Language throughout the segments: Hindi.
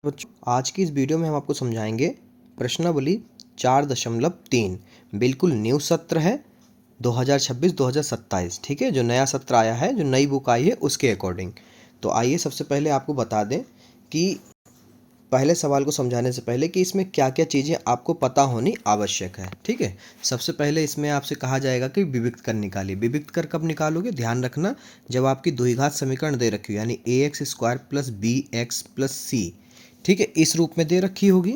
बच्चों, आज की इस वीडियो में हम आपको समझाएंगे प्रश्नावली 4.3। बिल्कुल न्यू सत्र है 2026-2027। ठीक है, जो नया सत्र आया है, जो नई बुक आई है उसके अकॉर्डिंग। तो आइए सबसे पहले आपको बता दें कि पहले सवाल को समझाने से पहले कि इसमें क्या क्या चीज़ें आपको पता होनी आवश्यक है। ठीक है, सबसे पहले इसमें आपसे कहा जाएगा कि विविक्त कर निकालिए। विविक्त कर कब निकालोगे, ध्यान रखना, जब आपकी द्विघात समीकरण दे रखी हो, यानी ax² plus b x plus c, ठीक है, इस रूप में दे रखी होगी।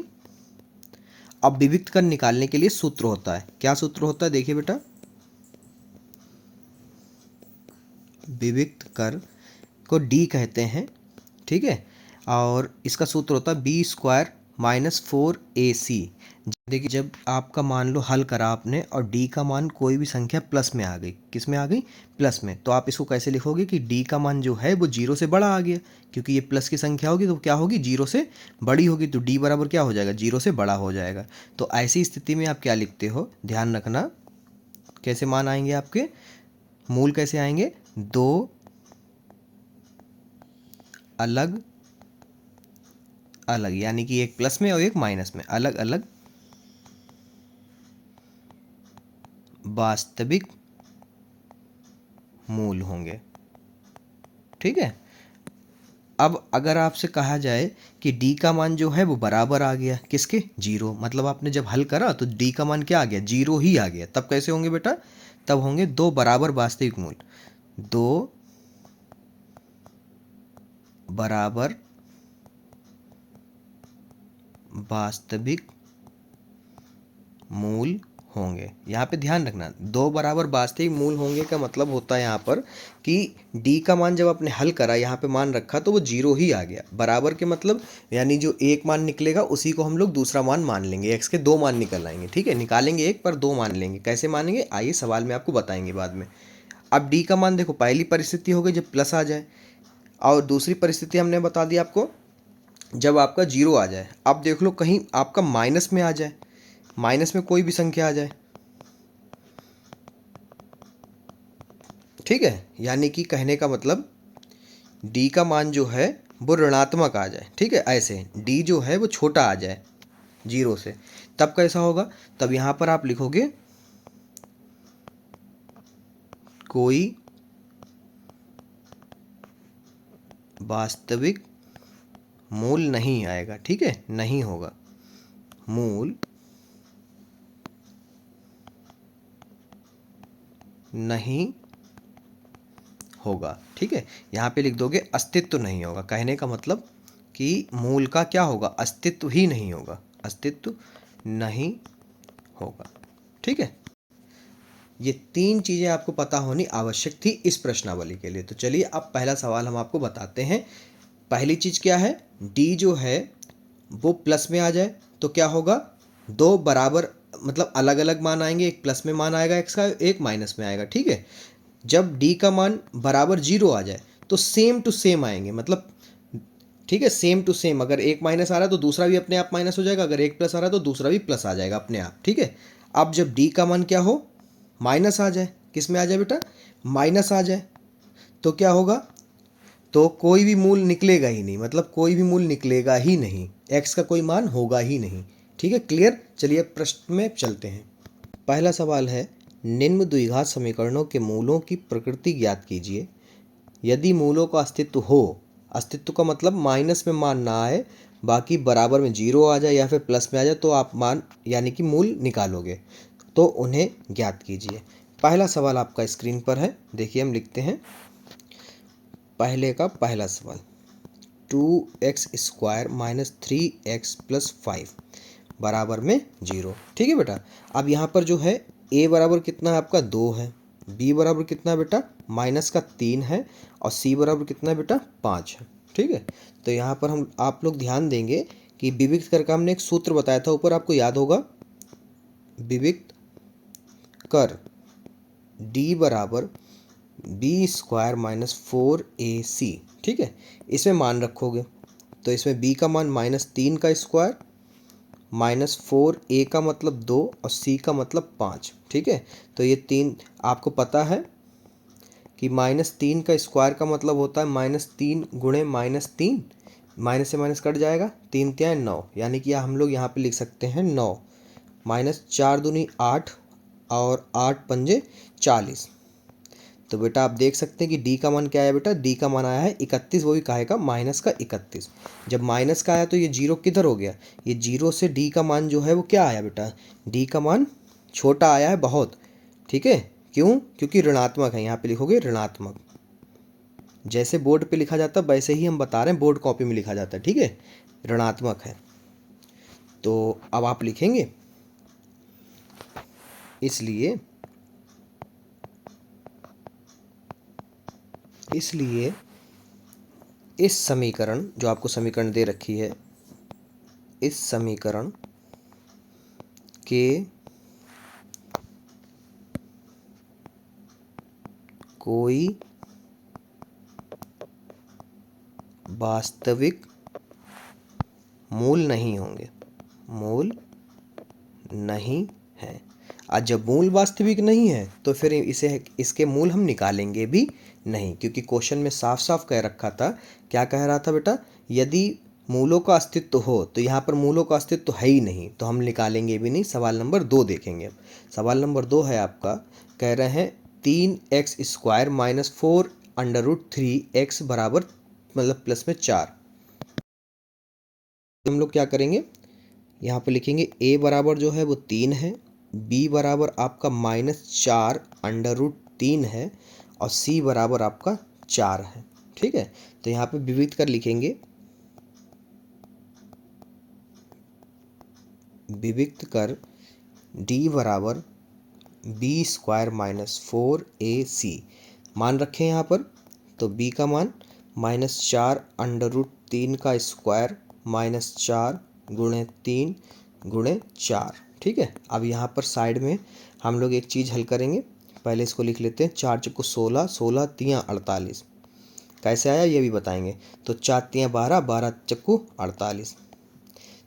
अब विविक्त कर निकालने के लिए सूत्र होता है। क्या सूत्र होता है, देखिए बेटा, विविक्त कर को डी कहते हैं। ठीक है, और इसका सूत्र होता है b² माइनस 4ac। देखिए, जब आपका मान लो हल करा आपने और d का मान कोई भी संख्या प्लस में आ गई, किस में आ गई, प्लस में, तो आप इसको कैसे लिखोगे कि d का मान जो है वो 0 से बड़ा आ गया, क्योंकि ये प्लस की संख्या होगी तो क्या होगी, 0 से बड़ी होगी, तो d बराबर क्या हो जाएगा, 0 से बड़ा हो जाएगा। तो ऐसी स्थिति में आप क्या लिखते हो, ध्यान रखना, कैसे मान आएंगे आपके, मूल कैसे आएंगे, दो अलग अलग, यानी कि एक प्लस में और एक माइनस में, अलग अलग वास्तविक मूल होंगे। ठीक है, अब अगर आपसे कहा जाए कि d का मान जो है वो बराबर आ गया किसके, 0, मतलब आपने जब हल करा तो d का मान क्या आ गया, 0 ही आ गया, तब कैसे होंगे बेटा, तब होंगे दो बराबर वास्तविक मूल, दो बराबर वास्तविक मूल होंगे। यहाँ पे ध्यान रखना, दो बराबर वास्तविक मूल होंगे का मतलब होता है यहाँ पर कि d का मान जब आपने हल करा, यहाँ पे मान रखा तो वो 0 ही आ गया। बराबर के मतलब यानी जो एक मान निकलेगा उसी को हम लोग दूसरा मान लेंगे। x के दो मान निकल आएंगे। ठीक है, निकालेंगे एक पर दो मान लेंगे। कैसे मानेंगे, आइए सवाल में आपको बताएंगे बाद में। अब d का मान देखो, पहली परिस्थिति हो गई जब प्लस आ जाए, और दूसरी परिस्थिति हमने बता दी आपको जब आपका 0 आ जाए। अब देख लो कहीं आपका माइनस में आ जाए, माइनस में कोई भी संख्या आ जाए। ठीक है, यानी कि कहने का मतलब d का मान जो है वो ऋणात्मक आ जाए। ठीक है, ऐसे d जो है वो छोटा आ जाए 0 से, तब कैसा होगा, तब यहाँ पर आप लिखोगे कोई वास्तविक मूल नहीं आएगा। ठीक है, नहीं होगा, मूल नहीं होगा। ठीक है, यहाँ पे लिख दोगे अस्तित्व नहीं होगा, कहने का मतलब कि मूल का क्या होगा, अस्तित्व ही नहीं होगा, अस्तित्व नहीं होगा। ठीक है, ये तीन चीज़ें आपको पता होनी आवश्यक थी इस प्रश्नावली के लिए। तो चलिए अब पहला सवाल हम आपको बताते हैं। पहली चीज़ क्या है, d जो है वो प्लस में आ जाए तो क्या होगा, दो बराबर मतलब अलग अलग मान आएंगे, एक प्लस में मान आएगा x का, एक माइनस में आएगा। ठीक है, जब d का मान बराबर 0 आ जाए तो सेम टू सेम आएंगे, मतलब ठीक है, सेम टू सेम, अगर एक माइनस आ रहा है तो दूसरा भी अपने आप माइनस हो जाएगा, अगर एक प्लस आ रहा है तो दूसरा भी प्लस आ जाएगा अपने आप। ठीक है, अब जब d का मान क्या हो, माइनस आ जाए, किस में आ जाए बेटा, माइनस आ जाए, तो क्या होगा, तो कोई भी मूल निकलेगा ही नहीं, मतलब कोई भी मूल निकलेगा ही नहीं, x का कोई मान होगा ही नहीं। ठीक है, क्लियर। चलिए प्रश्न में चलते हैं। पहला सवाल है, निम्न द्विघात समीकरणों के मूलों की प्रकृति ज्ञात कीजिए। यदि मूलों का अस्तित्व हो, अस्तित्व का मतलब माइनस में मान ना आए, बाकी बराबर में 0 आ जाए या फिर प्लस में आ जाए, तो आप मान यानी कि मूल निकालोगे, तो उन्हें ज्ञात कीजिए। पहला सवाल आपका स्क्रीन पर है, देखिए हम लिखते हैं पहले का पहला सवाल, 2x² माइनस 3x प्लस 5 बराबर में 0। ठीक है बेटा, अब यहाँ पर जो है a बराबर कितना है आपका, 2 है, b बराबर कितना है बेटा, माइनस का 3 है, और c बराबर कितना है बेटा, 5 है। ठीक है, तो यहाँ पर हम आप लोग ध्यान देंगे कि विविक्त कर का हमने एक सूत्र बताया था ऊपर, आपको याद होगा, विविक्त कर d बराबर b² माइनस 4ac। ठीक है, इसमें मान रखोगे तो इसमें b का मान -3 का स्क्वायर, -4a का मतलब 2 और c का मतलब 5। ठीक है, तो ये तीन आपको पता है कि -3 का स्क्वायर का मतलब होता है -3 गुणे -3, माइनस से माइनस कट जाएगा, 3 तिया 9, यानी कि हम लोग यहाँ पे लिख सकते हैं 9 माइनस 4 दूनी 8 और 8 पंजे 40। तो बेटा आप देख सकते हैं कि डी का मान क्या आया बेटा, डी का मान आया है 31, वो भी काहे का, माइनस का 31। जब माइनस का आया तो ये जीरो किधर हो गया, ये जीरो से डी का मान जो है वो क्या आया बेटा, डी का मान छोटा आया है बहुत, ठीक है। क्यों, क्योंकि ऋणात्मक है, यहाँ पे लिखोगे ऋणात्मक। जैसे बोर्ड पे लिखा जाता है वैसे ही हम बता रहे हैं, बोर्ड कॉपी में लिखा जाता है, ठीक है, ऋणात्मक है। तो अब आप लिखेंगे इसलिए इस समीकरण, जो आपको समीकरण दे रखी है, इस समीकरण के कोई वास्तविक मूल नहीं होंगे, मूल नहीं है। आज जब मूल वास्तविक नहीं है तो फिर इसके मूल हम निकालेंगे भी नहीं, क्योंकि क्वेश्चन में साफ साफ कह रखा था, क्या कह रहा था बेटा, यदि मूलों का अस्तित्व हो, तो यहाँ पर मूलों का अस्तित्व है ही नहीं तो हम निकालेंगे भी नहीं। सवाल नंबर 2 देखेंगे। सवाल नंबर 2 है आपका, कह रहे हैं 3x² माइनस 4√3x बराबर, मतलब प्लस में 4। हम लोग क्या करेंगे, यहाँ पे लिखेंगे a बराबर जो है वो 3 है, b बराबर आपका -4√3 है, और c बराबर आपका 4 है, ठीक है। तो यहाँ पे विविध कर लिखेंगे, विविक्त कर d बराबर b² माइनस 4ac मान रखें यहाँ पर। तो b का मान -4√3 का स्क्वायर माइनस 4 गुणे 3 गुणे 4, ठीक है। अब यहाँ पर साइड में हम लोग एक चीज़ हल करेंगे, पहले इसको लिख लेते हैं। 4 चक्कू 16, 16 तियाँ 48, कैसे आया ये भी बताएंगे। तो 4 तियाँ 12, 12 चक्कू 48।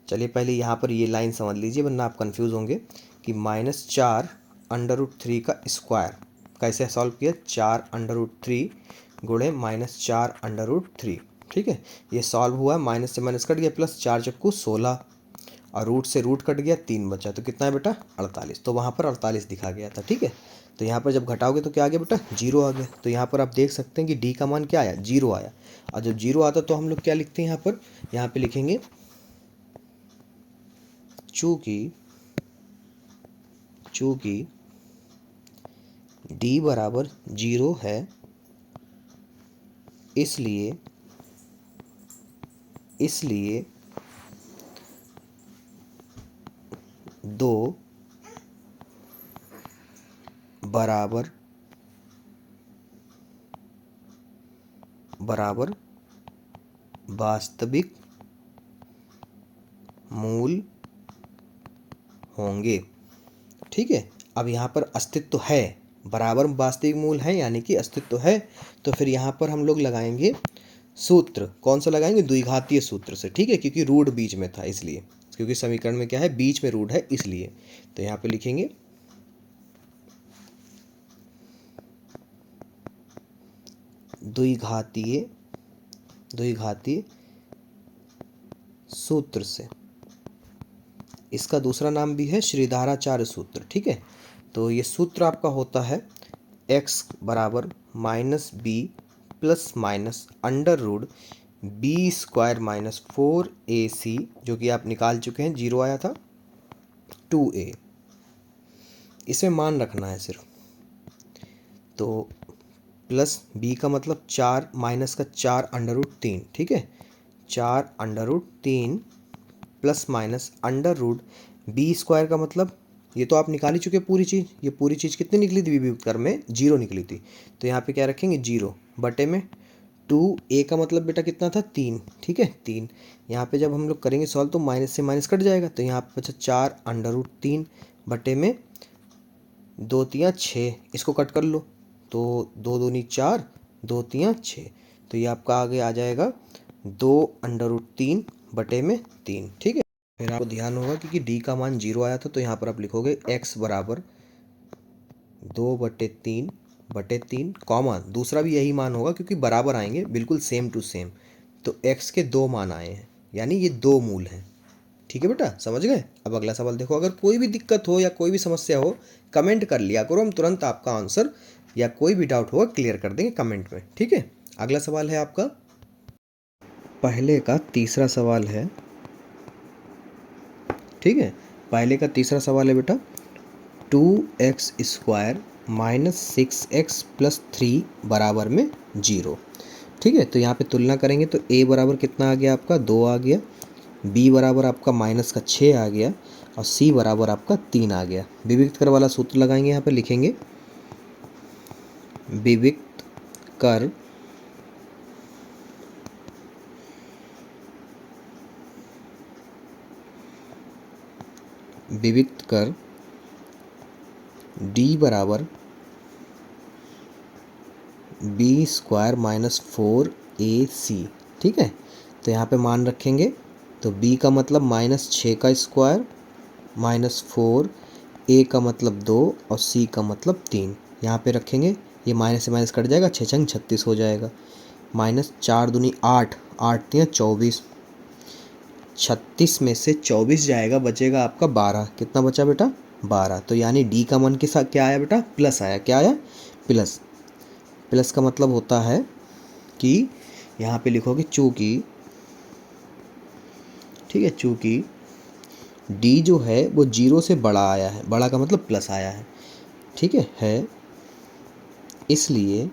चलिए पहले यहाँ पर ये लाइन समझ लीजिए, वरना आप कन्फ्यूज़ होंगे कि -4√3 का स्क्वायर कैसे सॉल्व किया, 4√3 गुणे -4√3, ठीक है। ये सॉल्व हुआ, माइनस से माइनस कट गया, प्लस 4 चक्कू 16 और रूट से रूट कट गया, 3 बचा, तो कितना है बेटा 48। तो वहाँ पर 48 दिखा गया था, ठीक है। तो यहाँ पर जब घटाओगे तो क्या आ गया बेटा, 0 आ गया। तो यहाँ पर आप देख सकते हैं कि डी का मान क्या आया, 0 आया। और जब 0 आता तो हम लोग क्या लिखते हैं, यहाँ पे लिखेंगे चूँकि d बराबर 0 है, इसलिए 2 बराबर वास्तविक मूल होंगे, ठीक है। अब यहाँ पर अस्तित्व है, बराबर वास्तविक मूल है, यानी कि अस्तित्व है। तो फिर यहाँ पर हम लोग लगाएंगे सूत्र, कौन सा लगाएंगे, द्विघातीय सूत्र से, ठीक है, क्योंकि रूट बीच में था इसलिए, क्योंकि समीकरण में क्या है, बीच में रूट है इसलिए। तो यहाँ पे लिखेंगे द्विघातीय सूत्र से। इसका दूसरा नाम भी है श्रीधाराचार्य सूत्र, ठीक है। तो ये सूत्र आपका होता है x बराबर -b plus minus √b² minus 4ac, जो कि आप निकाल चुके हैं, 0 आया था, 2a। इसमें मान रखना है सिर्फ। तो प्लस b का मतलब 4 माइनस का 4√3, ठीक है, 4√3 प्लस माइनस √b² का मतलब, ये तो आप निकाल ही चुके पूरी चीज़। ये पूरी चीज़ कितनी निकली थी विविध कर में, 0 निकली थी। तो यहाँ पे क्या रखेंगे, 0 बटे में 2a का मतलब बेटा कितना था, 3, ठीक है, 3। यहाँ पे जब हम लोग करेंगे सॉल्व तो माइनस से माइनस कट जाएगा, तो यहाँ पे बचा 4√3 बटे में 2 तियाँ 6, इसको कट कर लो, तो 2 दूनी 4, 2 तियाँ 6, तो ये आपका आगे आ जाएगा 2√3 बटे में 3, ठीक है। फिर आपको ध्यान होगा क्योंकि d का मान 0 आया था, तो यहाँ पर आप लिखोगे x बराबर 2/3 कॉमा दूसरा भी यही मान होगा, क्योंकि बराबर आएंगे बिल्कुल सेम टू सेम। तो x के 2 मान आए हैं, यानी ये 2 मूल हैं। ठीक है बेटा, समझ गए। अब अगला सवाल देखो। अगर कोई भी दिक्कत हो या कोई भी समस्या हो कमेंट कर लिया करो, हम तुरंत आपका आंसर या कोई भी डाउट होगा क्लियर कर देंगे कमेंट में। ठीक है, अगला सवाल है आपका पहले का तीसरा सवाल है। ठीक है, पहले का तीसरा सवाल है बेटा 2x² माइनस 6x प्लस 3 बराबर में 0। ठीक है, तो यहाँ पे तुलना करेंगे तो a बराबर कितना आ गया आपका 2 आ गया, b बराबर आपका माइनस का 6 आ गया और c बराबर आपका 3 आ गया। विविक्त कर वाला सूत्र लगाएंगे, यहाँ पे लिखेंगे विविक्त कर d बराबर b² माइनस 4ac। ठीक है, तो यहाँ पे मान रखेंगे तो b का मतलब -6 का स्क्वायर माइनस 4, a का मतलब 2 और c का मतलब 3। यहाँ पे रखेंगे, ये माइनस से माइनस कट जाएगा, 6 छंग 36 हो जाएगा, -4 दूनी 8, 8 तियाँ 24, 36 में से 24 जाएगा, बचेगा आपका 12। कितना बचा बेटा 12। तो यानी डी का मान के साथ क्या आया बेटा प्लस आया। क्या आया प्लस। प्लस का मतलब होता है कि यहाँ पे लिखोगे चूँकि, ठीक है, चूँकि डी जो है वो 0 से बड़ा आया है, बड़ा का मतलब प्लस आया है। ठीक है, इसलिए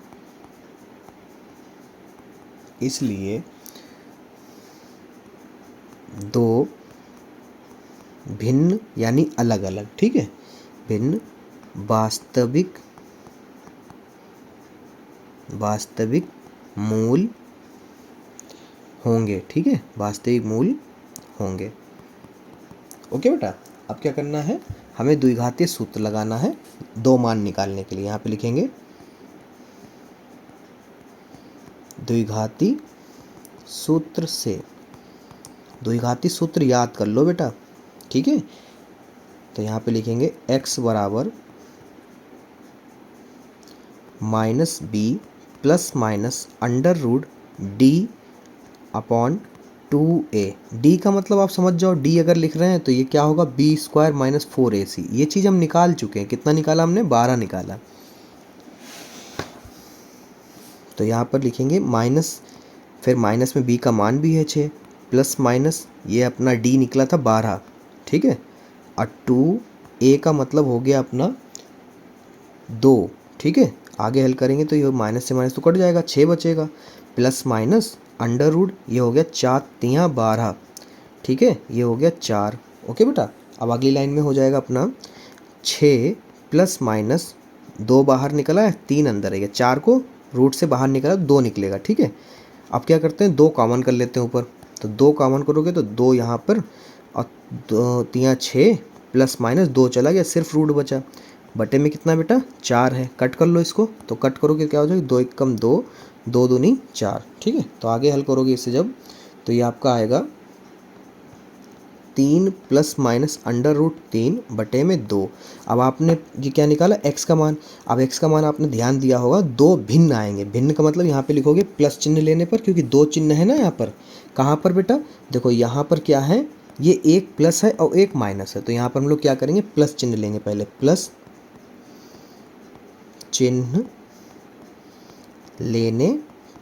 दो भिन्न यानी अलग अलग, ठीक है, भिन्न वास्तविक मूल होंगे। ठीक है, वास्तविक मूल होंगे। ओके बेटा, अब क्या करना है, हमें द्विघातीय सूत्र लगाना है 2 मान निकालने के लिए। यहाँ पे लिखेंगे द्विघाती सूत्र से, द्विघाती सूत्र याद कर लो बेटा। ठीक है, तो यहाँ पे लिखेंगे x बराबर -b plus minus under root d upon 2a। d का मतलब आप समझ जाओ, d अगर लिख रहे हैं तो ये क्या होगा b² माइनस 4ac। ये चीज़ हम निकाल चुके हैं, कितना निकाला हमने 12 निकाला। तो यहाँ पर लिखेंगे माइनस, फिर माइनस में b का मान भी है 6, प्लस माइनस ये अपना d निकला था 12। ठीक है, और 2a का मतलब हो गया अपना 2। ठीक है, आगे हल करेंगे तो ये माइनस से माइनस तो कट जाएगा, 6 बचेगा, प्लस माइनस अंडर रूट, ये हो गया 4 तियाँ 12। ठीक है, ये हो गया 4। ओके बेटा, अब अगली लाइन में हो जाएगा अपना 6 प्लस माइनस 2 बाहर निकला है, 3 अंदर है, 4 को रूट से बाहर निकला 2 निकलेगा। ठीक है, अब क्या करते हैं 2 कॉमन कर लेते हैं ऊपर, तो 2 कॉमन करोगे तो 2 यहाँ पर और 2 तियाँ 6 प्लस माइनस 2 चला गया, सिर्फ रूट बचा। बटे में कितना बेटा 4 है, कट कर लो इसको, तो कट करोगे क्या हो जाएगा 2 एकम 2, 2 दूनी 4। ठीक है, तो आगे हल करोगे इससे जब, तो ये आपका आएगा 3 प्लस माइनस अंडर रूट 3 बटे में 2। अब आपने ये क्या निकाला x का मान। अब x का मान आपने ध्यान दिया होगा 2 भिन्न आएंगे। भिन्न का मतलब यहाँ पे लिखोगे प्लस चिन्ह लेने पर, क्योंकि 2 चिन्ह है ना यहाँ पर। कहाँ पर बेटा देखो, यहाँ पर क्या है, ये एक प्लस है और एक माइनस है, तो यहाँ पर हम लोग क्या करेंगे प्लस चिन्ह लेंगे पहले, प्लस चिन्ह लेने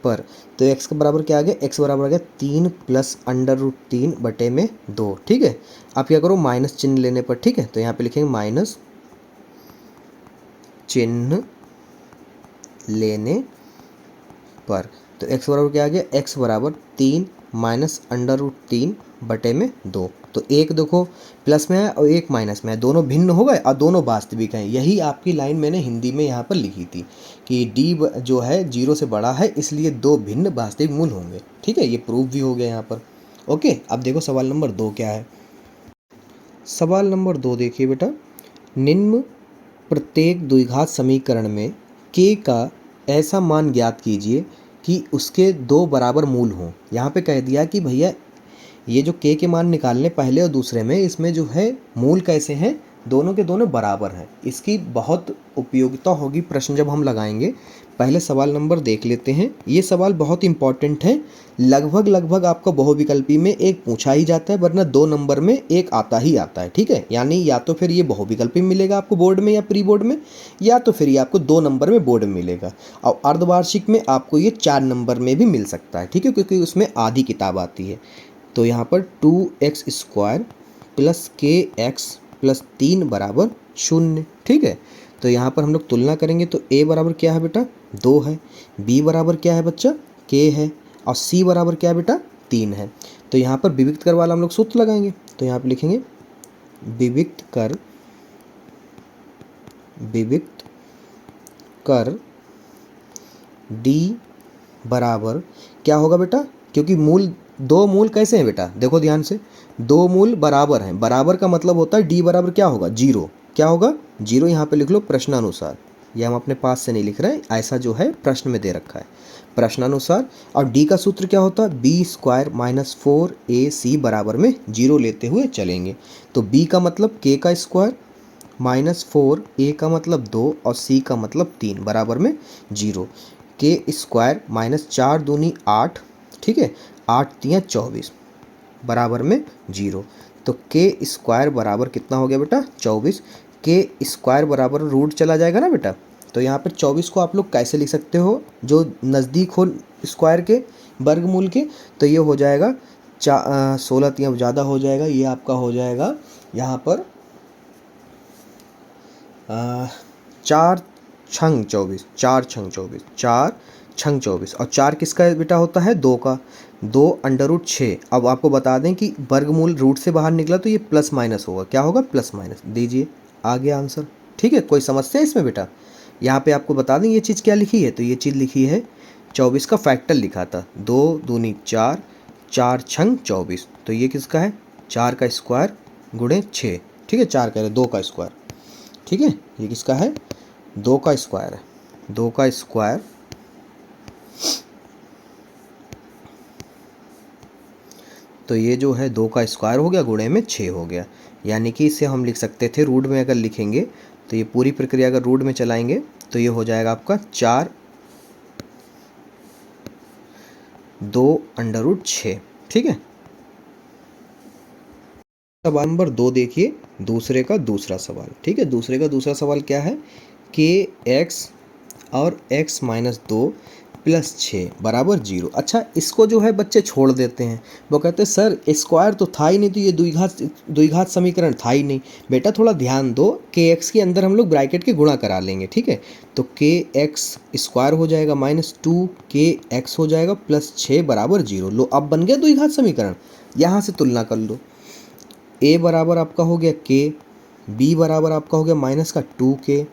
पर तो x का बराबर क्या आ गया, x बराबर आ गया 3 प्लस अंडर रूट 3 बटे में 2। ठीक है, आप क्या करो माइनस चिन्ह लेने पर। ठीक है, तो यहाँ पे लिखेंगे माइनस चिन्ह लेने पर, तो x बराबर क्या आ गया, x बराबर 3 माइनस अंडर रूट 3 बटे में 2। तो एक देखो प्लस में है और एक माइनस में है, दोनों भिन्न हो गए और दोनों वास्तविक हैं। यही आपकी लाइन मैंने हिंदी में यहाँ पर लिखी थी कि d जो है 0 से बड़ा है, इसलिए 2 भिन्न वास्तविक मूल होंगे। ठीक है, ये प्रूफ भी हो गया यहाँ पर। ओके, अब देखो सवाल नंबर 2 क्या है। सवाल नंबर 2 देखिए बेटा, निम्न प्रत्येक द्विघात समीकरण में k का ऐसा मान ज्ञात कीजिए कि उसके 2 बराबर मूल हों। यहाँ पे कह दिया कि भैया ये जो k के मान निकालने पहले और दूसरे में, इसमें जो है मूल कैसे हैं, दोनों के दोनों बराबर हैं। इसकी बहुत उपयोगिता होगी प्रश्न जब हम लगाएंगे। पहले सवाल नंबर देख लेते हैं। ये सवाल बहुत इंपॉर्टेंट है, लगभग लगभग आपका बहुविकल्पी में एक पूछा ही जाता है, वरना 2 नंबर में एक आता ही आता है। ठीक है, यानी या तो फिर ये बहुविकल्पी मिलेगा आपको बोर्ड में या प्री बोर्ड में, या तो फिर ये आपको 2 नंबर में बोर्ड में मिलेगा। और अर्धवार्षिक में आपको ये 4 नंबर में भी मिल सकता है। ठीक है, क्योंकि उसमें आधी किताब आती है। तो यहाँ पर 2x² प्लस kx प्लस 3 बराबर 0। ठीक है, तो यहाँ पर हम लोग तुलना करेंगे तो a बराबर क्या है बेटा 2 है, b बराबर क्या है बच्चा k है, और c बराबर क्या है बेटा 3 है। तो यहाँ पर विविक्त कर वाला हम लोग सूत्र लगाएंगे। तो यहाँ पर लिखेंगे विविक्त कर d बराबर क्या होगा बेटा, क्योंकि मूल 2 मूल कैसे हैं बेटा, देखो ध्यान से, 2 मूल बराबर हैं। बराबर का मतलब होता है d बराबर क्या होगा 0, क्या होगा 0। यहाँ पे लिख लो प्रश्नानुसार, ये हम अपने पास से नहीं लिख रहे हैं, ऐसा जो है प्रश्न में दे रखा है प्रश्नानुसार। और d का सूत्र क्या होता है b² माइनस 4ac बराबर में 0 लेते हुए चलेंगे। तो b का मतलब k का स्क्वायर माइनस 4, a का मतलब 2 और c का मतलब 3 बराबर में 0। k² माइनस 4 दूनी 8, ठीक है, 8 तियाँ 24 बराबर में 0। तो k² बराबर कितना हो गया बेटा 24। k² बराबर रूट चला जाएगा ना बेटा, तो यहाँ पर 24 को आप लोग कैसे लिख सकते हो, जो नज़दीक हो स्क्वायर के वर्गमूल के, तो ये हो जाएगा 16 तियाँ ज़्यादा हो जाएगा, ये आपका हो जाएगा यहाँ पर 4 छंग 24, 4 छंग 24, 4 छंग 24। और 4 किसका बेटा होता है 2 का, 2 अंडर रूट 6। अब आपको बता दें कि वर्गमूल रूट से बाहर निकला तो ये प्लस माइनस होगा, क्या होगा प्लस माइनस, दीजिए आ गया आंसर। ठीक है, कोई समस्या है इसमें बेटा। यहाँ पे आपको बता दें ये चीज़ क्या लिखी है, तो ये चीज़ लिखी है 24 का फैक्टर लिखा था, 2 दूनी 4, 4 छंग 24। तो ये किसका है 4 का स्क्वायर गुणे 6। ठीक है, 4 का 2 का स्क्वायर। ठीक है, ये किसका है 2 का स्क्वायर है, 2 का स्क्वायर तो ये जो है 2 का स्क्वायर हो गया गुणे में 6 हो गया। यानी कि इसे हम लिख सकते थे रूट में, अगर लिखेंगे तो ये पूरी प्रक्रिया अगर रूट में चलाएंगे तो ये हो जाएगा आपका 4 2 अंडर रूट 6। ठीक है, सवाल नंबर 2 देखिए, दूसरे का दूसरा सवाल। ठीक है, दूसरे का दूसरा सवाल क्या है, kx और x माइनस 2 प्लस 6 बराबर 0। अच्छा, इसको जो है बच्चे छोड़ देते हैं, वो कहते हैं सर स्क्वायर तो था ही नहीं, तो ये द्विघात समीकरण था ही नहीं। बेटा थोड़ा ध्यान दो, kx के अंदर हम लोग ब्रैकेट के गुणा करा लेंगे। ठीक है, तो kx स्क्वायर हो जाएगा माइनस 2 kx हो जाएगा प्लस 6 बराबर 0। लो अब बन गया द्विघात समीकरण। यहाँ से तुलना कर लो, a बराबर आपका हो गया k, b बराबर आपका हो गया माइनस का 2k,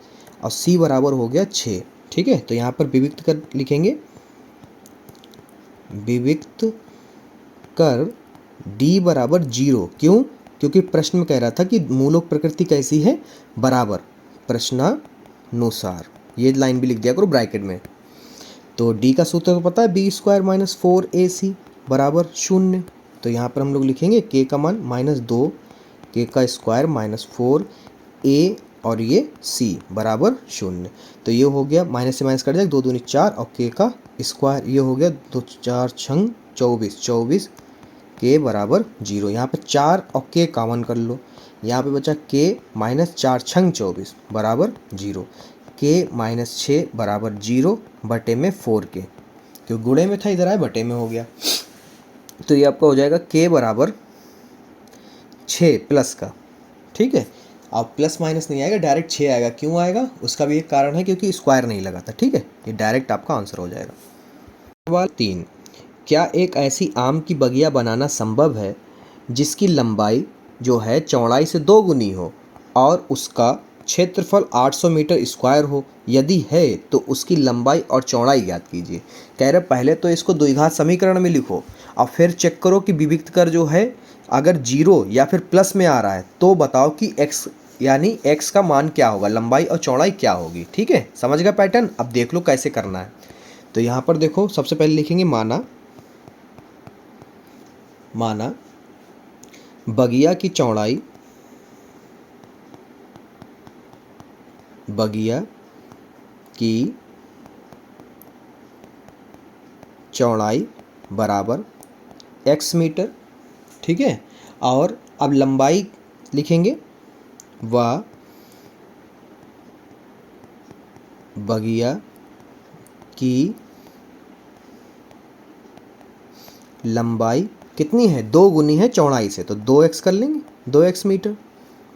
और c बराबर हो गया 6। ठीक है, तो यहाँ पर विविक्त कर लिखेंगे, विविक्त कर d बराबर 0। क्यों, क्योंकि प्रश्न में कह रहा था कि मूलोक प्रकृति कैसी है बराबर, प्रश्नानुसार। ये लाइन भी लिख दिया करो ब्रैकेट में। तो d का सूत्र तो पता है b² माइनस 4ac बराबर 0। तो यहाँ पर हम लोग लिखेंगे k का मान -2, k का स्क्वायर माइनस 4, a और ये c बराबर 0। तो ये हो गया माइनस से माइनस कट जाएगा, 2 दूनी 4 और k का स्क्वायर, ये हो गया 2 4 छंग 24, 24 k बराबर 0। यहाँ पे 4 और k कॉमन कर लो, यहाँ पे बचा k माइनस 4 छंग 24 बराबर 0, k माइनस 6 बराबर 0 बटे में 4k, क्यों गुणे में था इधर आए बटे में हो गया। तो ये आपका हो जाएगा k बराबर 6 प्लस का। ठीक है, अब प्लस माइनस नहीं आएगा, डायरेक्ट 6 आएगा। क्यों आएगा, उसका भी एक कारण है, क्योंकि स्क्वायर नहीं लगा था। ठीक है, ये डायरेक्ट आपका आंसर हो जाएगा। सवाल 3, क्या एक ऐसी आम की बगिया बनाना संभव है जिसकी लंबाई जो है चौड़ाई से 2 गुनी हो और उसका क्षेत्रफल 800 मीटर स्क्वायर हो? यदि है तो उसकी लंबाई और चौड़ाई ज्ञात कीजिए। कह रहे पहले तो इसको द्विघात समीकरण में लिखो और फिर चेक करो कि विविक्त कर जो है अगर 0 या फिर प्लस में आ रहा है तो बताओ कि x यानी x का मान क्या होगा, लंबाई और चौड़ाई क्या होगी। ठीक है, समझ गया पैटर्न। अब देख लो कैसे करना है। तो यहाँ पर देखो, सबसे पहले लिखेंगे माना बगिया की चौड़ाई, बगिया की चौड़ाई बराबर x मीटर, ठीक है। और अब लंबाई लिखेंगे, वह बगिया की लंबाई कितनी है, 2 गुनी है चौड़ाई से, तो 2x कर लेंगे, 2x मीटर,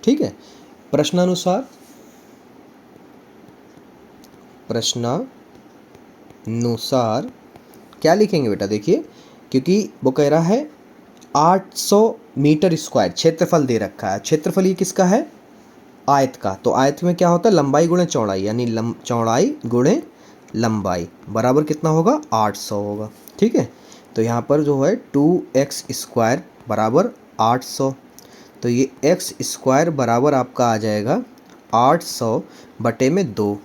ठीक है। प्रश्नानुसार क्या लिखेंगे बेटा, देखिए, क्योंकि वो कह रहा है 800 मीटर स्क्वायर क्षेत्रफल दे रखा है। क्षेत्रफल ये किसका है, आयत का। तो आयत में क्या होता है, लंबाई गुणे चौड़ाई, यानी चौड़ाई गुणे लंबाई बराबर कितना होगा, 800 होगा, ठीक है। तो यहाँ पर जो है 2x स्क्वायर बराबर 800, तो ये x स्क्वायर बराबर आपका आ जाएगा 800 बटे में 2,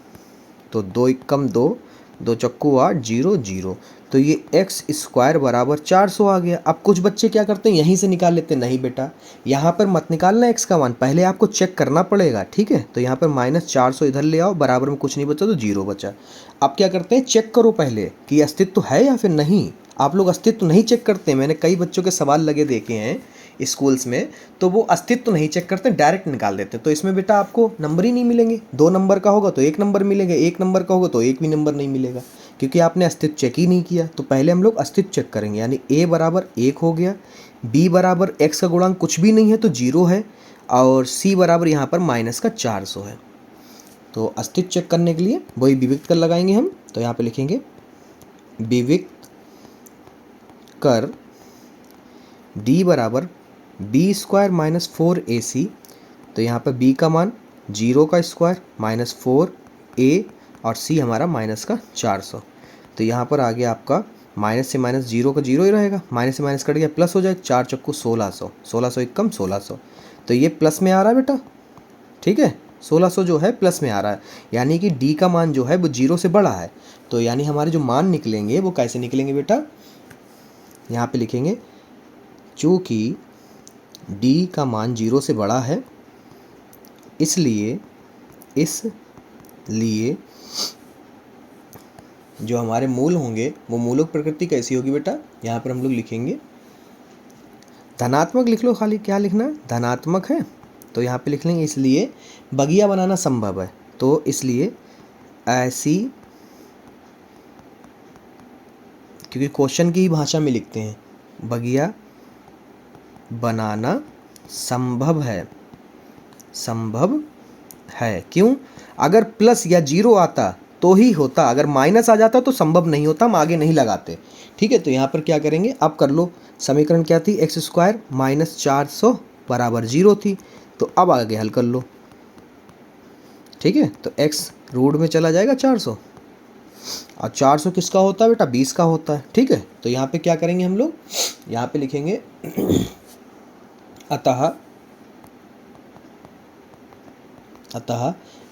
तो 2 एकम 2, 2 चक्कू 8, 0 0, तो ये x स्क्वायर बराबर 400 आ गया। अब कुछ बच्चे क्या करते हैं, यहीं से निकाल लेते हैं। नहीं बेटा, यहाँ पर मत निकालना x का मान, पहले आपको चेक करना पड़ेगा, ठीक है। तो यहाँ पर -400 इधर ले आओ, बराबर में कुछ नहीं बचा तो 0 बचा। अब क्या करते हैं, चेक करो पहले कि अस्तित्व है या फिर नहीं। आप लोग अस्तित्व नहीं चेक करते, मैंने कई बच्चों के सवाल लगे देखे हैं स्कूल्स में, तो वो अस्तित्व नहीं चेक करते, डायरेक्ट निकाल देते। तो इसमें बेटा आपको नंबर ही नहीं मिलेंगे, 2 नंबर का होगा तो 1 नंबर मिलेंगे, 1 नंबर का होगा तो 1 भी नंबर नहीं मिलेगा, क्योंकि आपने अस्तित्व चेक ही नहीं किया। तो पहले हम लोग अस्तित्व चेक करेंगे, यानी a बराबर 1 हो गया, b बराबर x का गुणांक कुछ भी नहीं है तो 0 है, और c बराबर यहाँ पर -400 है। तो अस्तित्व चेक करने के लिए वही विविक्त कर लगाएंगे हम। तो यहाँ पे लिखेंगे विविक्त कर d बराबर b स्क्वायर -4ac, तो यहाँ पर b का मान 0 का स्क्वायर -4a और c हमारा -400। तो यहाँ पर आ गया आपका माइनस से माइनस 0 का 0 ही रहेगा, माइनस से माइनस कट गया, प्लस हो जाएगा, 4 चक्कू 1600, 1600 एक कम 1600, तो ये प्लस में आ रहा है बेटा, ठीक है। 1600 जो है प्लस में आ रहा है, यानी कि d का मान जो है वो 0 से बड़ा है। तो यानी हमारे जो मान निकलेंगे वो कैसे निकलेंगे बेटा, यहाँ पे लिखेंगे चूँकि d का मान 0 से बड़ा है, इसलिए जो हमारे मूल होंगे वो मूलों की प्रकृति कैसी होगी बेटा, यहाँ पर हम लोग लिखेंगे धनात्मक, लिख लो खाली, क्या लिखना है, धनात्मक है। तो यहाँ पे लिख लेंगे इसलिए बगिया बनाना संभव है, तो इसलिए ऐसी, क्योंकि क्वेश्चन की ही भाषा में लिखते हैं, बगिया बनाना संभव है। क्यों, अगर प्लस या 0 आता तो ही होता, अगर माइनस आ जाता तो संभव नहीं होता, हम आगे नहीं लगाते, ठीक है। तो यहाँ पर क्या करेंगे, अब कर लो, समीकरण क्या थी, x स्क्वायर -400 बराबर 0 थी, तो अब आगे हल कर लो, ठीक है। तो x रूट में चला जाएगा 400, और 400 किसका होता है बेटा, 20 का होता है, ठीक है। तो यहाँ पे क्या करेंगे हम लोग, यहाँ पे लिखेंगे अतः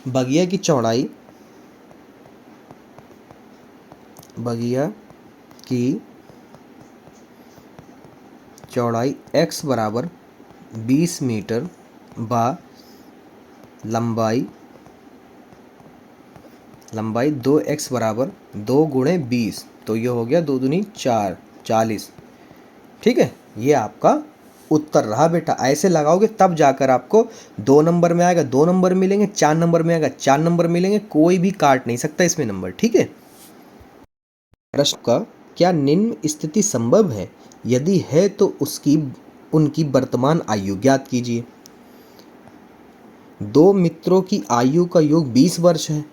बगिया की चौड़ाई x बराबर 20 मीटर व लंबाई 2x बराबर 2 गुणे 20, तो ये हो गया 2 दूनी 4, 40, ठीक है। ये आपका उत्तर रहा बेटा। ऐसे लगाओगे तब जाकर आपको 2 नंबर में आएगा, 2 नंबर मिलेंगे, 4 नंबर में आएगा, 4 नंबर मिलेंगे, कोई भी काट नहीं सकता इसमें नंबर, ठीक है। प्रश्न का, क्या निम्न स्थिति संभव है, यदि है तो उनकी वर्तमान आयु ज्ञात कीजिए। 2 मित्रों की आयु का योग 20 वर्ष है,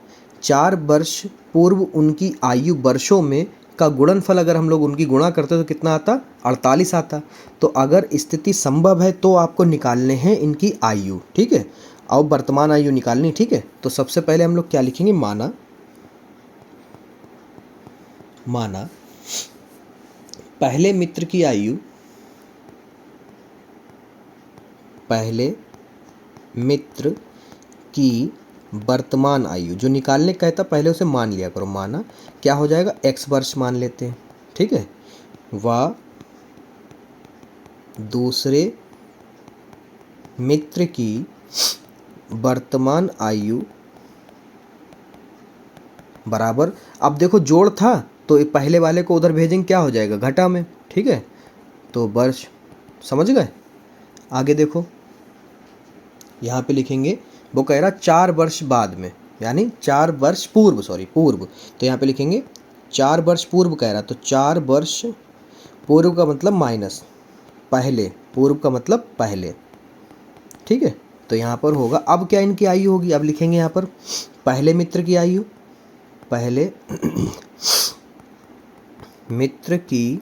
4 वर्ष पूर्व उनकी आयु वर्षों में का गुणनफल अगर हम लोग उनकी गुणा करते तो कितना आता, 48 आता। तो अगर स्थिति संभव है तो आपको निकालने हैं इनकी आयु, ठीक है, और वर्तमान आयु निकालनी, ठीक है। तो सबसे पहले हम लोग क्या लिखेंगे, माना पहले मित्र की वर्तमान आयु, जो निकालने कहता पहले उसे मान लिया करो, माना क्या हो जाएगा, x वर्ष मान लेते हैं, ठीक है, व दूसरे मित्र की वर्तमान आयु बराबर, अब देखो जोड़ था तो पहले वाले को उधर भेजेंगे, क्या हो जाएगा, घटा में। ठीक है, तो वर्ष, समझ गए। आगे देखो, यहाँ पे लिखेंगे, वो कह रहा 4 वर्ष बाद में, यानी 4 वर्ष पूर्व, पूर्व। तो यहाँ पे लिखेंगे 4 वर्ष पूर्व कह रहा, तो 4 वर्ष पूर्व का मतलब माइनस पहले, पूर्व का मतलब पहले। ठीक है, तो यहाँ पर होगा, अब क्या इनकी आयु होगी, अब लिखेंगे यहाँ पर पहले मित्र की आयु, पहले मित्र की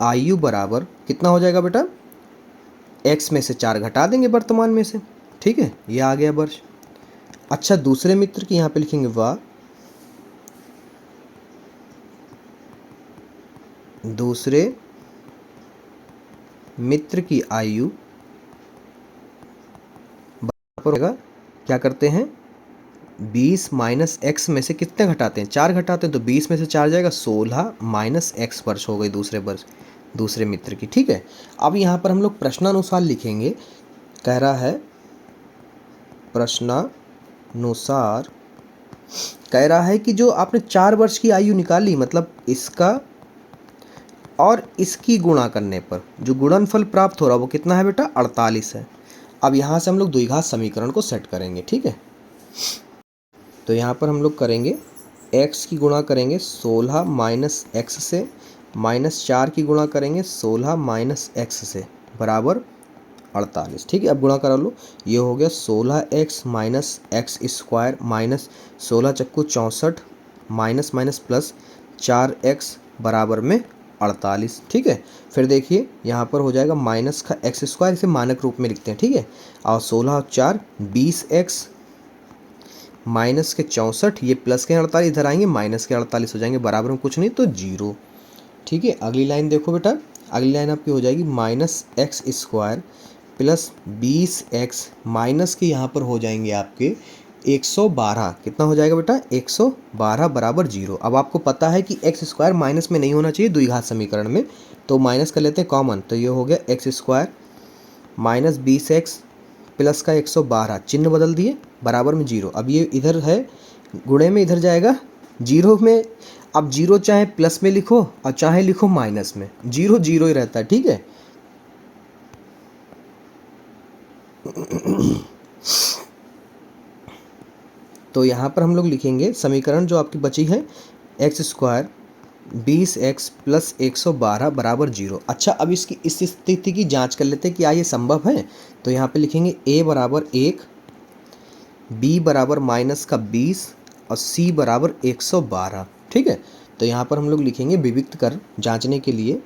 आयु बराबर कितना हो जाएगा बेटा, x में से 4 घटा देंगे वर्तमान में से। ठीक है, ये आ गया वर्ष। अच्छा, दूसरे मित्र की यहाँ पे लिखेंगे वा, दूसरे मित्र की आयु बराबर, क्या करते हैं, 20 माइनस x में से कितने घटाते हैं, 4 घटाते हैं, तो 20 में से 4 जाएगा, 16 माइनस x वर्ष हो गई दूसरे वर्ष, दूसरे मित्र की। ठीक है, अब यहाँ पर हम लोग प्रश्नानुसार लिखेंगे। कह रहा है प्रश्नानुसार, कह रहा है कि जो आपने 4 वर्ष की आयु निकाली, मतलब इसका और इसकी गुणा करने पर जो गुणनफल प्राप्त हो रहा है वो कितना है बेटा, 48 है। अब यहाँ से हम लोग द्विघात समीकरण को सेट करेंगे। ठीक है, तो यहाँ पर हम लोग करेंगे x की गुणा करेंगे 16 माइनस x से, माइनस 4 की गुणा करेंगे 16 माइनस x से, बराबर 48। ठीक है, अब गुणा करा लो, ये हो गया 16x minus x square minus 16 चक्कू 64 माइनस माइनस प्लस 4x बराबर में 48। ठीक है, फिर देखिए यहाँ पर हो जाएगा माइनस का एक्स स्क्वायर, इसे मानक रूप में लिखते हैं। ठीक है, और 16 और 4 20x माइनस के 64, ये प्लस के 48 इधर आएंगे, माइनस के 48 हो जाएंगे, बराबर में कुछ नहीं तो 0। ठीक है, अगली लाइन देखो बेटा, अगली लाइन आपकी हो जाएगी minus x square plus 20x minus के यहाँ पर हो जाएंगे आपके 112, कितना हो जाएगा बेटा, 112 बराबर 0। अब आपको पता है कि एक्स स्क्वायर माइनस में नहीं होना चाहिए द्विघात समीकरण में, तो माइनस कर लेते हैं कॉमन, तो ये हो गया x square minus 20x plus का 112, चिन्ह बदल दिए, बराबर में 0। अब ये इधर है, गुणे में इधर जाएगा 0 में। अब 0 चाहे प्लस में लिखो और चाहे लिखो माइनस में, 0 0 ही रहता है। ठीक है, तो यहाँ पर हम लोग लिखेंगे समीकरण जो आपकी बची है, एक्स स्क्वायर 20x प्लस 112 बराबर 0। अच्छा, अब इसकी इस स्थिति की जांच कर लेते हैं कि क्या ये संभव है। तो यहाँ पे लिखेंगे a बराबर 1, b बराबर माइनस का 20 और c बराबर 112। ठीक है, तो यहाँ पर हम लोग लिखेंगे विविक्त कर जांचने के लिए,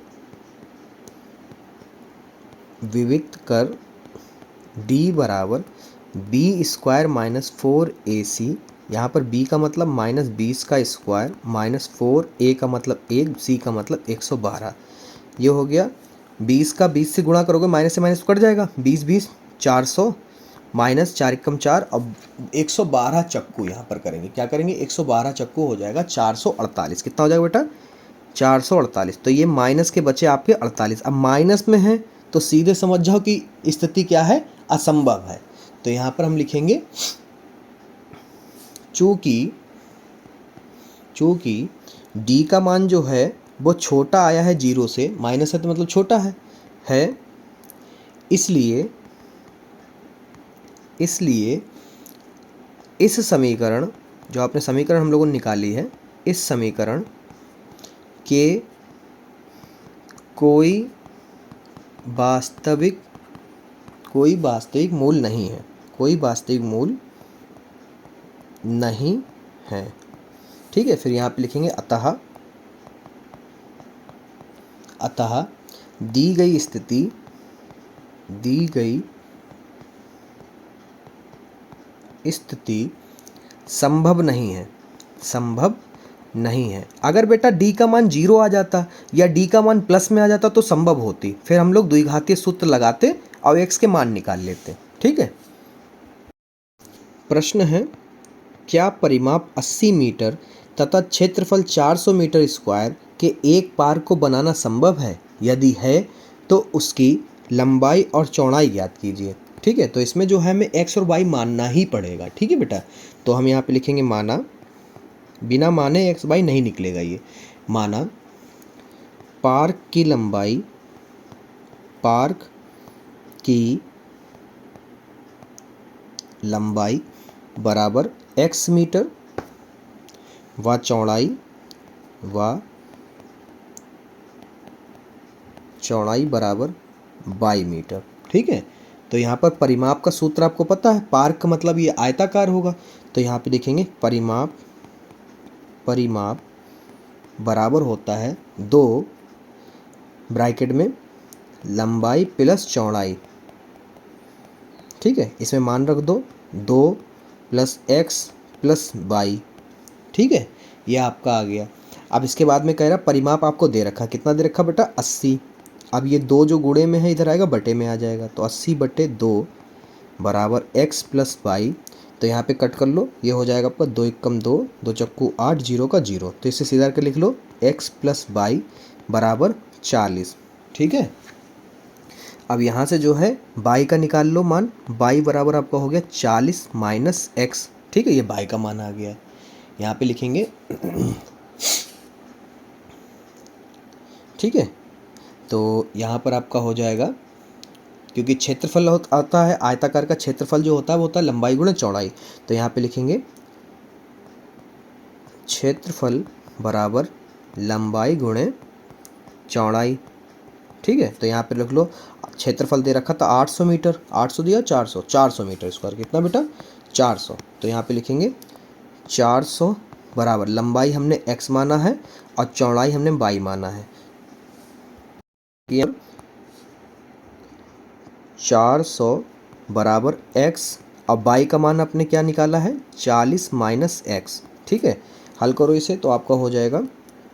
विविक्त कर d बराबर b स्क्वायर माइनस 4ac, यहाँ पर b का मतलब माइनस 20 का स्क्वायर माइनस 4, a का मतलब 1, c का मतलब 112। ये हो गया 20 का 20 से गुणा करोगे, माइनस से माइनस कट जाएगा, 20 20 400 माइनस 4 एकम 4। अब 112 चक्कू यहाँ पर करेंगे, क्या करेंगे, 112 चक्कू हो जाएगा 448। कितना हो जाएगा बेटा, 448। तो ये माइनस के बचे आपके 48। अब माइनस में है तो सीधे समझ जाओ कि स्थिति क्या है, असंभव है। तो यहाँ पर हम लिखेंगे चूँकि d का मान जो है वो छोटा आया है 0 से, माइनस है तो मतलब छोटा है, इसलिए इस समीकरण, जो आपने समीकरण हम लोगों ने निकाली है, इस समीकरण के कोई वास्तविक मूल नहीं है, कोई वास्तविक मूल नहीं है। ठीक है, फिर यहाँ पे लिखेंगे अतः दी गई स्थिति संभव नहीं है। अगर बेटा d का मान 0 आ जाता या d का मान प्लस में आ जाता तो संभव होती, फिर हम लोग द्विघातीय सूत्र लगाते और x के मान निकाल लेते। ठीक है, प्रश्न है, क्या परिमाप 80 मीटर तथा क्षेत्रफल 400 मीटर स्क्वायर के एक पार्क को बनाना संभव है? यदि है तो उसकी लंबाई और चौड़ाई ज्ञात कीजिए। ठीक है, तो इसमें जो है हमें x और y मानना ही पड़ेगा। ठीक है बेटा, तो हम यहाँ पे लिखेंगे माना बिना माने एक्स बाई नहीं निकलेगा ये। माना पार्क की लंबाई बराबर x मीटर व चौड़ाई बराबर y मीटर। ठीक है, तो यहाँ पर परिमाप का सूत्र आपको पता है, पार्क का मतलब ये आयताकार होगा, तो यहाँ पे लिखेंगे परिमाप बराबर होता है 2 ब्रैकेट में लंबाई प्लस चौड़ाई। ठीक है, इसमें मान रख दो 2 + x + y। ठीक है, यह आपका आ गया। अब इसके बाद में कह रहा परिमाप आपको दे रखा, कितना दे रखा बेटा 80। अब ये 2 जो गुणे में है इधर आएगा बटे में आ जाएगा, तो 80/2 बराबर x + y। तो यहाँ पे कट कर लो, ये हो जाएगा आपका 2 × 2, 2 × 8, 0 का 0। तो इससे सीधा करके लिख लो x + y बराबर 40। ठीक है, अब यहाँ से जो है y का निकाल लो मान, y बराबर आपका हो गया 40 - x। ठीक है, ये y का मान आ गया है। यहाँ पे लिखेंगे ठीक है, तो यहाँ पर आपका हो जाएगा, क्योंकि क्षेत्रफल आता है आयताकार का क्षेत्रफल जो होता है वो होता है लंबाई गुणे चौड़ाई। तो यहाँ पे लिखेंगे क्षेत्रफल बराबर लंबाई गुणे चौड़ाई। ठीक है, तो यहाँ पे लिख लो क्षेत्रफल दे रखा था 800 मीटर, 800 दिया 400 मीटर स्क्वायर, कितना बेटा 400। तो यहाँ पे लिखेंगे 400 बराबर लंबाई हमने x माना है और चौड़ाई हमने y माना है। 400 बराबर x और y का मान आपने क्या निकाला है 40 - x। ठीक है, हल करो इसे तो आपका हो जाएगा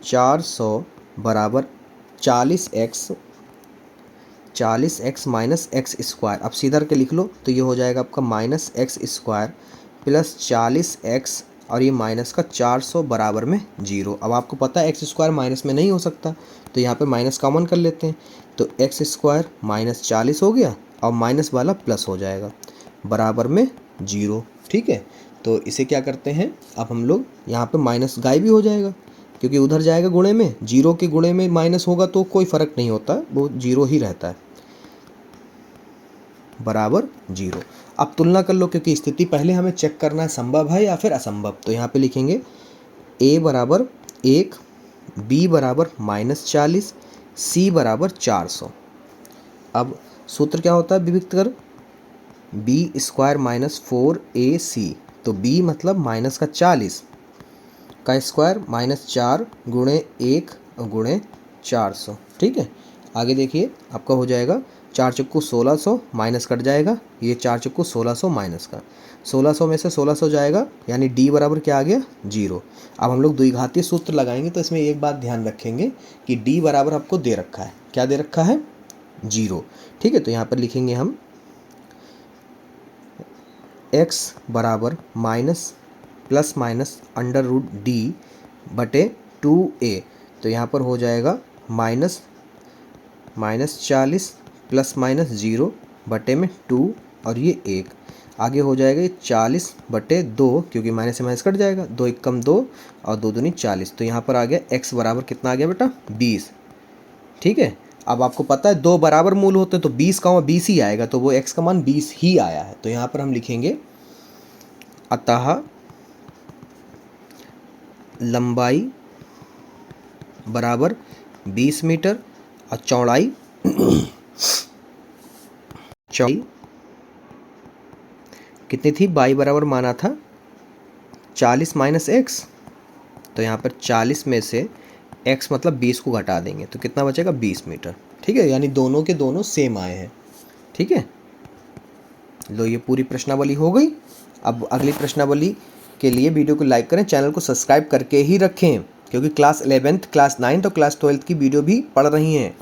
400 बराबर 40x - x² अब सीधा करके लिख लो, तो ये हो जाएगा आपका -x² + 40x और ये माइनस का 400 बराबर में 0। अब आपको पता है x² माइनस में नहीं हो सकता, तो यहाँ पे माइनस कॉमन कर लेते हैं, तो x² -40 हो गया और माइनस वाला प्लस हो जाएगा बराबर में 0। ठीक है, तो इसे क्या करते हैं अब हम लोग, यहाँ पे माइनस गायब भी हो जाएगा क्योंकि उधर जाएगा गुणे में, 0 के गुणे में माइनस होगा तो कोई फ़र्क नहीं होता, वो 0 ही रहता है बराबर 0। अब तुलना कर लो, क्योंकि स्थिति पहले हमें चेक करना है संभव है या फिर असंभव। तो यहाँ पे लिखेंगे a बराबर 1, b बराबर -40, c बराबर 400। अब सूत्र क्या होता है विभक्त कर, b² - 4ac, तो b मतलब माइनस का 40 का स्क्वायर -4 × 1 × 400। ठीक है, आगे देखिए आपका हो जाएगा 4 × 1600 माइनस कट जाएगा, ये 4 × 1600 माइनस का 1600 में से 1600 जाएगा, यानी d बराबर क्या आ गया 0। अब हम लोग द्विघातीय सूत्र लगाएंगे, तो इसमें एक बात ध्यान रखेंगे कि d बराबर आपको दे रखा है, क्या दे रखा है 0। ठीक है, तो यहाँ पर लिखेंगे हम x बराबर ±√d/2a। तो यहाँ पर हो जाएगा -40 ±0/2 और ये 1 आगे हो जाएगा, ये 40/2 क्योंकि माइनस से माइनस कट जाएगा, 2 × 2 और 2 दूनी 40। तो यहाँ पर आ गया x बराबर कितना आ गया बेटा 20। ठीक है, अब आपको पता है 2 बराबर मूल होते हैं तो 20 का 20 ही आएगा, तो वो x का मान 20 ही आया है। तो यहाँ पर हम लिखेंगे अतः लंबाई बराबर 20 मीटर और चौड़ाई कितनी थी, y बराबर माना था 40 - x। तो यहाँ पर 40 में से x मतलब 20 को घटा देंगे तो कितना बचेगा 20 मीटर। ठीक है, यानी दोनों के दोनों सेम आए हैं। ठीक है, लो ये पूरी प्रश्नावली हो गई। अब अगली प्रश्नावली के लिए वीडियो को लाइक करें, चैनल को सब्सक्राइब करके ही रखें, क्योंकि क्लास 11th, क्लास 9th और क्लास 12th की वीडियो भी पढ़ रही हैं।